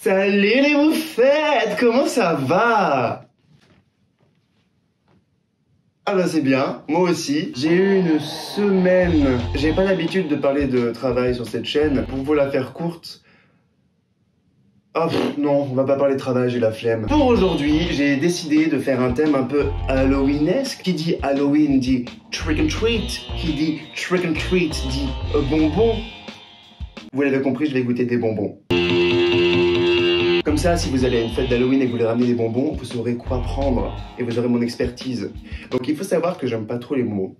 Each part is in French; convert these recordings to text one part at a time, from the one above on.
Salut les moufettes, comment ça va? Ah bah c'est bien, moi aussi. J'ai eu une semaine. J'ai pas l'habitude de parler de travail sur cette chaîne. Pour vous la faire courte. Oh non, on va pas parler de travail, j'ai la flemme. Pour aujourd'hui, j'ai décidé de faire un thème un peu Halloweenesque. Qui dit Halloween dit trick and treat. Qui dit trick and treat dit bonbon. Vous l'avez compris, je vais goûter des bonbons. Comme ça, si vous allez à une fête d'Halloween et que vous voulez ramener des bonbons, vous saurez quoi prendre et vous aurez mon expertise. Donc il faut savoir que j'aime pas trop les bonbons.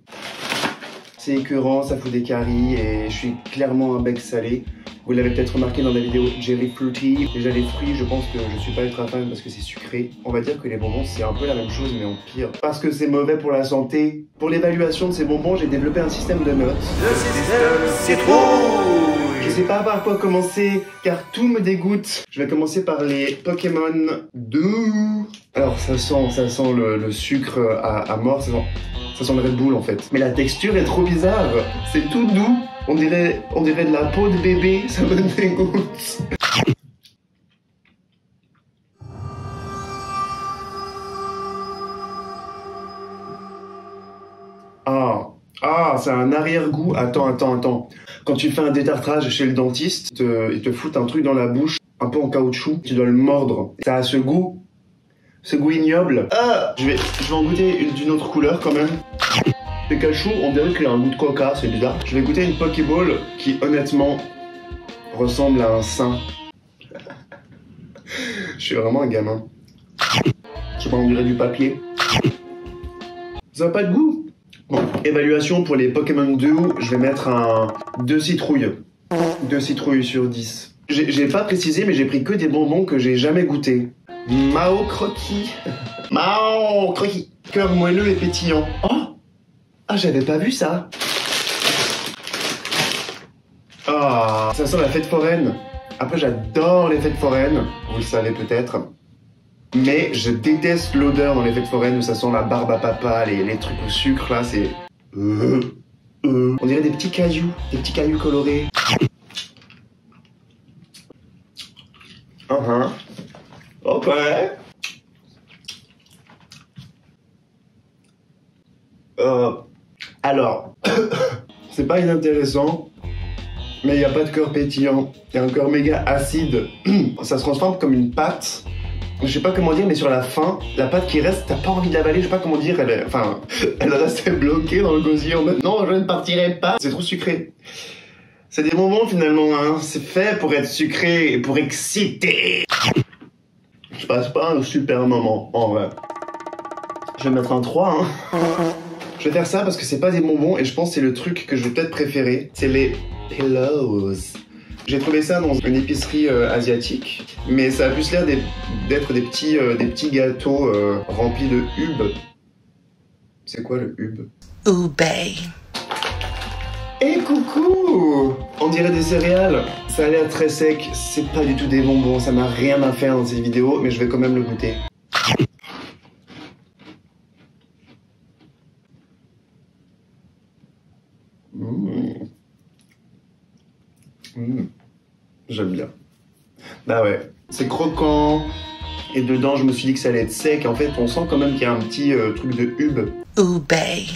C'est écœurant, ça fout des caries et je suis clairement un bec salé. Vous l'avez peut-être remarqué dans la vidéo Jelly Fruity. Déjà les fruits, je pense que je suis pas ultra fan parce que c'est sucré. On va dire que les bonbons c'est un peu la même chose mais en pire. Parce que c'est mauvais pour la santé. Pour l'évaluation de ces bonbons, j'ai développé un système de notes. Le système citrouille. Je sais pas par quoi commencer, car tout me dégoûte. Je vais commencer par les Pokémon doux. Alors ça sent le sucre à mort, ça sent le Red Bull en fait. Mais la texture est trop bizarre. C'est tout doux. On dirait de la peau de bébé, ça me dégoûte. Ah, c'est un arrière-goût. Attends. Quand tu fais un détartrage chez le dentiste, ils te foutent un truc dans la bouche, un peu en caoutchouc, tu dois le mordre. Ça a ce goût ignoble. Ah, je vais en goûter d'une autre couleur quand même. Pikachu, on dirait qu'il a un goût de coca, c'est bizarre. Je vais goûter une Pokéball qui honnêtement ressemble à un sein. Je suis vraiment un gamin. Je sais pas, on dirait du papier. Ça n'a pas de goût. Bon, évaluation pour les Pokémon doux, je vais mettre un 2 citrouilles. 2 citrouilles sur 10. J'ai pas précisé, mais j'ai pris que des bonbons que j'ai jamais goûtés. Mao Croquis. Mao Croquis. Cœur moelleux et pétillant. Oh! Ah, j'avais pas vu ça. Ah, ça sent la fête foraine. Après, j'adore les fêtes foraines. Vous le savez peut-être. Mais je déteste l'odeur dans les fêtes foraines où ça sent la barbe à papa, les trucs au sucre là, c'est... On dirait des petits cailloux colorés. Ok. Alors, c'est pas inintéressant, mais il n'y a pas de cœur pétillant. Il y a un cœur méga acide. Ça se transforme comme une pâte. Je sais pas comment dire, mais sur la fin, la pâte qui reste, t'as pas envie de l'avaler, je sais pas comment dire, elle restait bloquée dans le gosier en mode non, je ne partirai pas. C'est trop sucré. C'est des bonbons finalement, hein. C'est fait pour être sucré et pour exciter. Je passe pas un super moment, en vrai. Je vais mettre un 3, hein. Je vais faire ça parce que c'est pas des bonbons et je pense que c'est le truc que je vais peut-être préférer. C'est les pillows. J'ai trouvé ça dans une épicerie asiatique, mais ça a plus l'air d'être des petits gâteaux remplis de hubes. C'est quoi le hube? Oubei. Et coucou! On dirait des céréales. Ça a l'air très sec, c'est pas du tout des bonbons, ça n'a rien à faire dans cette vidéo, mais je vais quand même le goûter. J'aime bien. Bah ouais, c'est croquant. Et dedans, je me suis dit que ça allait être sec. En fait, on sent quand même qu'il y a un petit truc de hube. Oubei.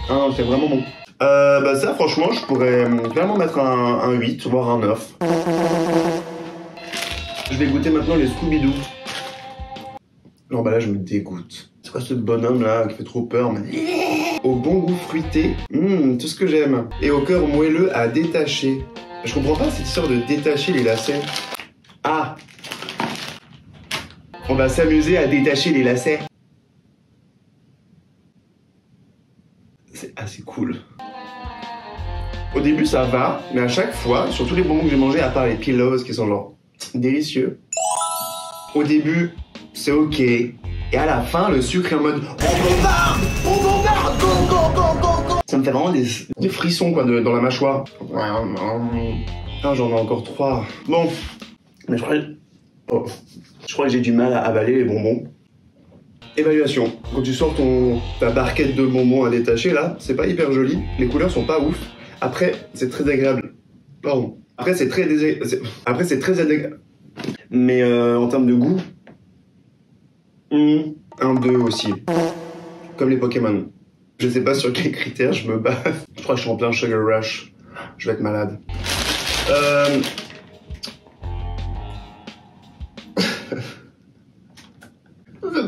Ah, c'est vraiment bon. Bah ça, franchement, je pourrais clairement mettre un 8, voire un 9. Je vais goûter maintenant les Scooby-Doo. L'emballage me dégoûte. C'est quoi ce bonhomme là qui fait trop peur, mais... Au bon goût fruité, tout ce que j'aime. Et au cœur moelleux à détacher. Je comprends pas cette histoire de détacher les lacets. Ah! On va s'amuser à détacher les lacets. C'est assez cool. Au début ça va, mais à chaque fois, sur tous les bonbons que j'ai mangés, à part les pillows qui sont genre délicieux. Au début, c'est ok. Et à la fin, le sucre est en mode on bombarde, go. Ça me fait vraiment des frissons quoi dans la mâchoire. Ah, j'en ai encore 3. Bon, mais je crois que j'ai du mal à avaler les bonbons. Évaluation. Quand tu sors ta barquette de bonbons à détacher là, c'est pas hyper joli. Les couleurs sont pas ouf. Après, c'est très agréable. Pardon. Après, c'est très désagréable. Mais en termes de goût, un 2 aussi. Comme les Pokémon. Je sais pas sur quels critères je me base. Je crois que je suis en plein sugar rush. Je vais être malade.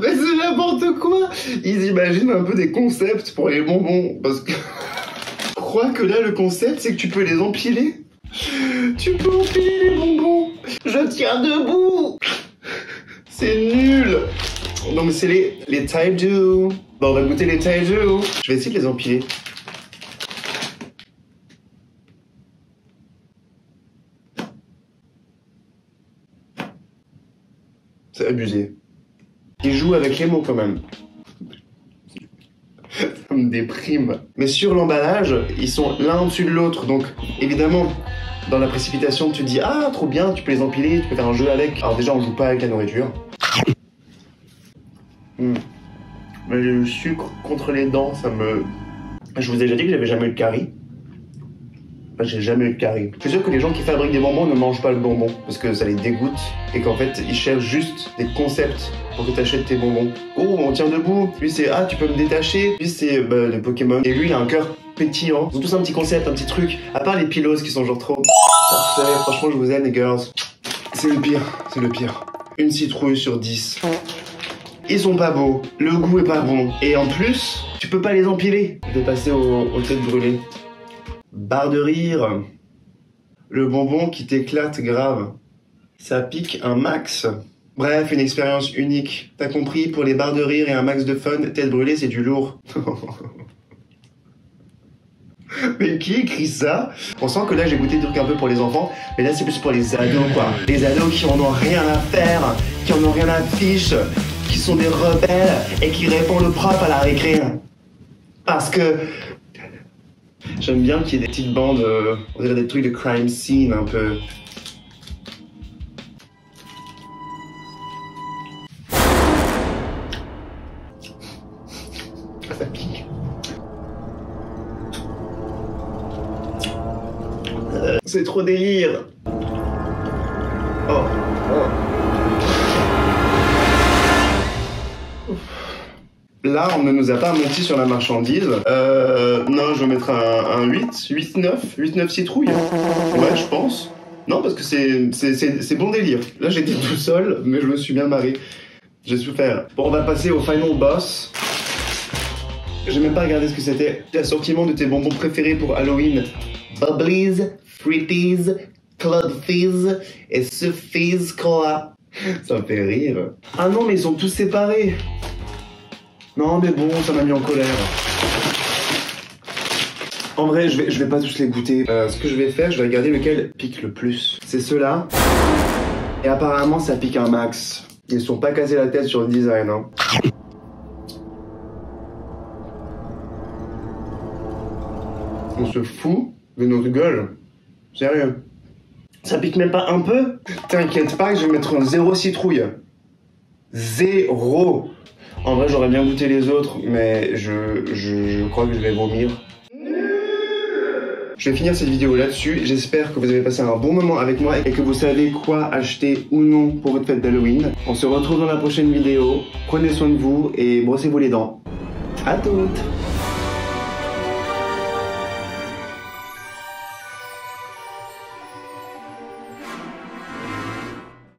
C'est n'importe quoi. Ils imaginent un peu des concepts pour les bonbons. Parce que je crois que là, le concept, c'est que tu peux les empiler. Tu peux empiler les bonbons. Je tiens debout. C'est nul. Non mais c'est les Taiju. Bon, on va goûter les Taiju. Je vais essayer de les empiler. C'est abusé. Ils jouent avec les mots quand même. Ça me déprime. Mais sur l'emballage, ils sont l'un au-dessus de l'autre. Donc évidemment, dans la précipitation, tu te dis ah trop bien, tu peux les empiler, tu peux faire un jeu avec. Alors déjà, on joue pas avec la nourriture. Mais le sucre contre les dents, ça me... Je vous ai déjà dit que j'avais jamais eu de carie. Enfin, j'ai jamais eu de carie. Je suis sûr que les gens qui fabriquent des bonbons ne mangent pas le bonbon parce que ça les dégoûte et qu'en fait ils cherchent juste des concepts pour que tu achètes tes bonbons. Oh, on tient debout. Lui c'est ah tu peux me détacher. Lui c'est les Pokémon. Et lui il a un cœur pétillant. Ils ont tous un petit concept, un petit truc. À part les pilos qui sont genre trop... Parfait, franchement je vous aime les girls. C'est le pire, c'est le pire. Une citrouille sur 10. Ils sont pas beaux, le goût est pas bon. Et en plus, tu peux pas les empiler. Je vais passer aux têtes brûlées. Barre de rire. Le bonbon qui t'éclate grave. Ça pique un max. Bref, une expérience unique. T'as compris, pour les barres de rire et un max de fun, tête brûlée, c'est du lourd. Mais qui écrit ça? On sent que là j'ai goûté des trucs un peu pour les enfants, mais là c'est plus pour les ados quoi. Les ados qui en ont rien à faire, qui en ont rien à fiche, qui sont des rebelles et qui répondent le prof à la récré. Parce que j'aime bien qu'il y ait des petites bandes, on dirait des trucs de crime scene un peu. Ça pique. C'est trop délire. Oh. Là, on ne nous a pas menti sur la marchandise. Non, je vais mettre un 8, 8-9 citrouilles. Ouais, je pense. Non, parce que c'est bon délire. Là, j'étais tout seul, mais je me suis bien marré. J'ai souffert. Bon, on va passer au final boss. J'ai même pas regardé ce que c'était. L'assortiment de tes bonbons préférés pour Halloween. Bubblies, Fruities, Club Fizz et ce Fizz Cola. Ça me fait rire. Ah non, mais ils sont tous séparés. Non, mais bon, ça m'a mis en colère. En vrai, je vais pas tous les goûter. Ce que je vais faire, je vais regarder lequel pique le plus. C'est ceux-là. Et apparemment, ça pique un max. Ils sont pas cassés la tête sur le design, hein. On se fout de notre gueule. Sérieux. Ça pique même pas un peu? T'inquiète pas, je vais mettre un 0 citrouille. 0. En vrai, j'aurais bien goûté les autres, mais je crois que je vais vomir. Je vais finir cette vidéo là-dessus. J'espère que vous avez passé un bon moment avec moi et que vous savez quoi acheter ou non pour votre fête d'Halloween. On se retrouve dans la prochaine vidéo. Prenez soin de vous et brossez-vous les dents. À toutes!